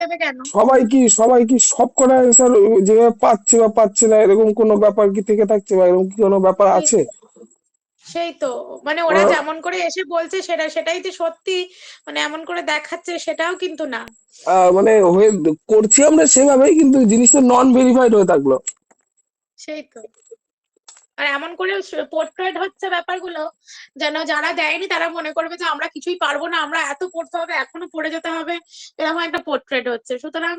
দেবে কেন? সবাই কি সব কটা অ্যান্সার যেভাবে পাচ্ছে বা পাচ্ছে না এরকম কোনো ব্যাপার কি থেকে থাকছে বা এরকম কি কোনো ব্যাপার সেই আছে? সেই তো, মানে ওরা ওরা যেমন করে এসে বলছে সেটাই যে সত্যি, মানে এমন করে দেখাচ্ছে সেটাও কিন্তু না। মানে হয়ে করছি আমরা সেভাবেই, কিন্তু জিনিসটা নন ভেরিফাইড হয়ে থাকলো। সেই তো, আর এমন করে পোর্ট্রেট হচ্ছে ব্যাপারগুলো, যেন যারা দেয়নি তারা মনে করবে যে আমরা কিছুই পারবো না, আমরা এত পড়তে হবে, এখনো পড়ে যেতে হবে, এরকম একটা পোর্ট্রেট হচ্ছে। সুতরাং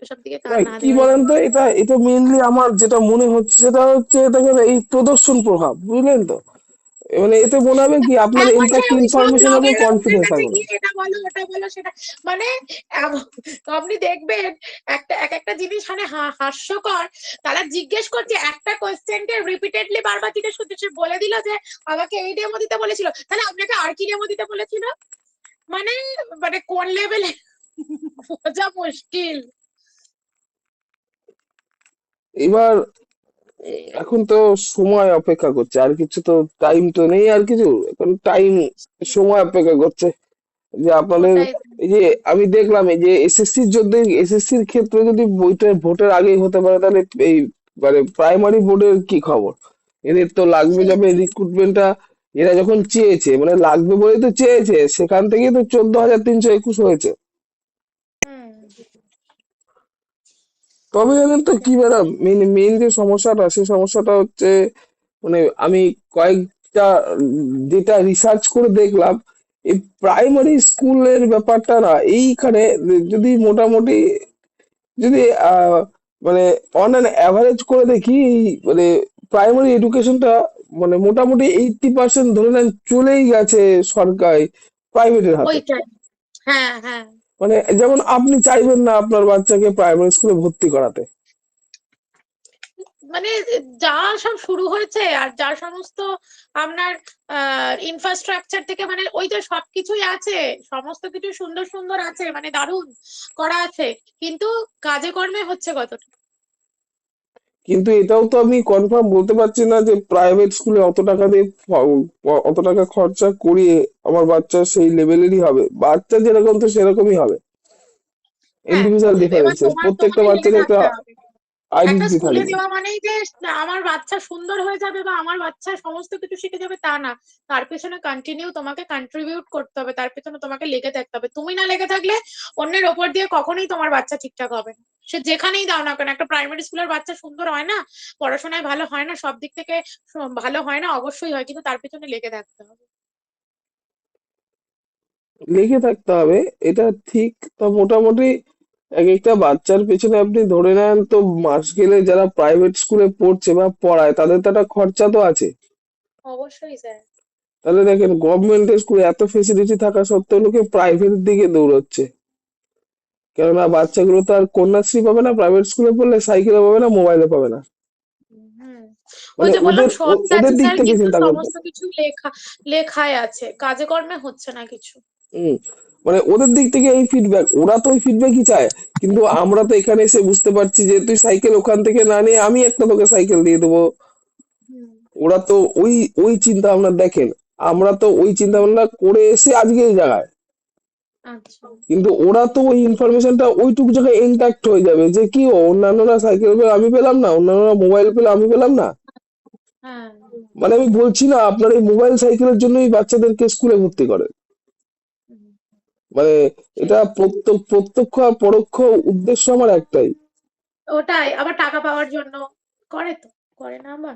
ওসব দিকে কান না, না কি দেওয়াই বলেন ভালো। তো, এটা এটা মেইনলি আমার যেটা মনে হচ্ছে সেটা হচ্ছে এটাকে এই প্রদর্শন প্রভাব, বুঝলেন তো? মানে এতে মনে হবে কি আপনার এখন যে ইনফ্যাক্ট ওই সব ইনফরমেশনের উপর ব্লগাররা ওদের কনফিডেন্স কাছে থাকবে না। গিয়ে এটা বলো ওটা বলো সেটা, মানে আপনি দেখবেন এক একটা জিনিস মানে হাস্যকর। তারা জিজ্ঞেস করছে একটা কোয়েশ্চেনকে রিপিটেডলি বারবার জিজ্ঞেস করছে, সে বলে দিল যে আমাকে এই ডেমো দিতে বলেছিল, তাহলে আপনাকে আর কি ডেমো দিতে বলেছিল? মানে মানে কোন লেভেলে বোঝা মুশকিল। এবার এখন তো সময় অপেক্ষা করছে, আর কিছু তো টাইম তো নেই, আর কিছু এখন টাইম সময় অপেক্ষা করছে যে আপনাদের ওটাই। এই যে আমি দেখলাম এই যে এসএসসির যদি এসএসসির ক্ষেত্রে যদি বইটা ভোটের আগেই হতে পারে তাহলে এই মানে প্রাইমারি বোর্ডের কি খবর? এদের তো লাগবে সেই যাবে রিক্রুটমেন্টটা, এরা যখন চেয়েছে মানে লাগবে বলেই তো চেয়েছে, সেখান থেকেই তো 14,321 হয়েছে। হুম। তবে জানেন তো কি ম্যাডাম, মেন মেন যে সমস্যাটা সেই সমস্যাটা হচ্ছে মানে আমি কয়েকটা যেটা রিসার্চ করে দেখলাম, এই প্রাইমারি স্কুলের ব্যাপারটা না এইখানে যদি মোটামুটি যদি মানে অন অ্যান অ্যাভারেজ করে দেখি মানে প্রাইমারি এডুকেশনটা মানে মোটামুটি 80% ধরে নেন চলেই গেছে সরকারি প্রাইভেটের হাতে। ওইটাই। হ্যাঁ, হ্যাঁ। মানে যেমন আপনি চাইবেন না আপনার বাচ্চাকে প্রাইমারি স্কুলে ভর্তি করাতে। মানে যা সব শুরু হয়েছে, আর যা সমস্ত আপনার ইনফ্রাস্ট্রাকচার থেকে, মানে ওই যে সবকিছুই আছে, সমস্ত কিছু সুন্দর সুন্দর আছে, মানে দারুণ করা আছে, কিন্তু কাজে কর্মে হচ্ছে কতটা? কিন্তু এটাও তো আমি কনফার্ম বলতে পারছি না যে প্রাইভেট স্কুলে অত টাকা দিয়ে অত টাকা খরচা করিয়ে আমার বাচ্চা সেই লেভেলেরই হবে, বাচ্চা যেরকম তো সেরকমই হবে। হ্যাঁ, ইন্ডিভিজুয়াল এবার ডিফারেন্সেস, তোমার তো প্রত্যেকটা মানে লেগে বাচ্চার একটা থাকতে হবে। একটা আইডেন্টিটি স্কুলে থাকবে। দেওয়া মানেই যে আমার বাচ্চা সুন্দর হয়ে যাবে বা আমার বাচ্চা সমস্ত কিছু শিখে যাবে তা না। তার পেছনে কন্টিনিউ তোমাকে কন্ট্রিবিউট করতে হবে, তার পেছনে তোমাকে লেগে থাকতে হবে। তুমি না লেগে থাকলে অন্যের ওপর দিয়ে কখনোই তোমার বাচ্চা ঠিকঠাক হবে না। সে যেখানেই দাও না কেন, একটা প্রাইমারি স্কুলের বাচ্চা সুন্দর হয় না, পড়াশোনায় ভালো হয় না, সব দিক থেকে ভালো হয় না, অবশ্যই হয়, কিন্তু তার পেছনে লেগে থাকতে হবে। লিখে থাকতে হবে, এটা ঠিক। তা মোটামুটি এক একটা বাচ্চার পেছনে আপনি ধরে নেন তো মাস গেলে যারা প্রাইভেট স্কুলে পড়ছে বা পড়ায় তাদের তো একটা খরচা তো আছে। অবশ্যই স্যার। তাহলে দেখেন গভর্নমেন্টের স্কুলে এত ফেসিলিটি থাকা সত্ত্বেও লোকে প্রাইভেট দিকে দৌড়চ্ছে, কেননা বাচ্চাগুলো তো আর কন্যাশ্রী পাবে না প্রাইভেট স্কুলে পড়লে, সাইকেলও পাবে না, মোবাইলও পাবে না। হুম। ওই মানে যে বললাম ওদের সবই ওদের আছে দিক স্যার, থেকে কিন্তু চিন্তা করতে। সমস্ত কিছু লেখায় আছে, কাজে কর্মে হচ্ছে না কিছু। হম। মানে ওদের দিক থেকে এই ফিডব্যাক, ওরা তো ওই ফিডব্যাকই চায়, কিন্তু আমরা তো এখানে এসে বুঝতে পারছি যে তুই সাইকেল ওখান থেকে না নিয়ে আমি একটা তোকে সাইকেল দিয়ে দেবো। হুম। ওরা তো ওই ওই চিন্তা ভাবনা দেখেন, আমরা তো ওই চিন্তা ভাবনা করে এসে আজকে এই জায়গায়, আচ্ছা। কিন্তু ওরা তো ওই ইনফরমেশনটা ওইটুকু জায়গায় ইন্টাক্ট হয়ে যাবে যে কি অন্যান্যরা সাইকেল পেলে আমি পেলাম না, অন্যান্যরা মোবাইল পেলে আমি পেলাম না। হ্যাঁ। মানে আমি বলছি না আপনার এই মোবাইল সাইকেলের জন্যই বাচ্চাদেরকে স্কুলে ভর্তি করে, হুম। মানে সেই এটা প্রত্যক্ষ আর পরোক্ষ উদ্দেশ্য আমার একটাই। ওটাই, আবার টাকা পাওয়ার জন্য করে তো, করে না আবার।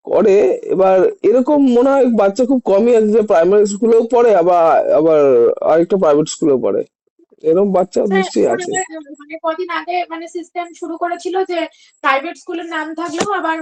করে। এবার এরকম মনে হয় বাচ্চা খুব কমই আছে যে প্রাইমারি স্কুলেও পড়ে, আবার আবার আরেকটা প্রাইভেট স্কুলেও পড়ে, এরকম বাচ্চা স্যার নিশ্চয়ই এখন আছে। আবার মানে কদিন আগে মানে সিস্টেম শুরু করেছিল যে প্রাইভেট স্কুলের নাম থাকলেও আবার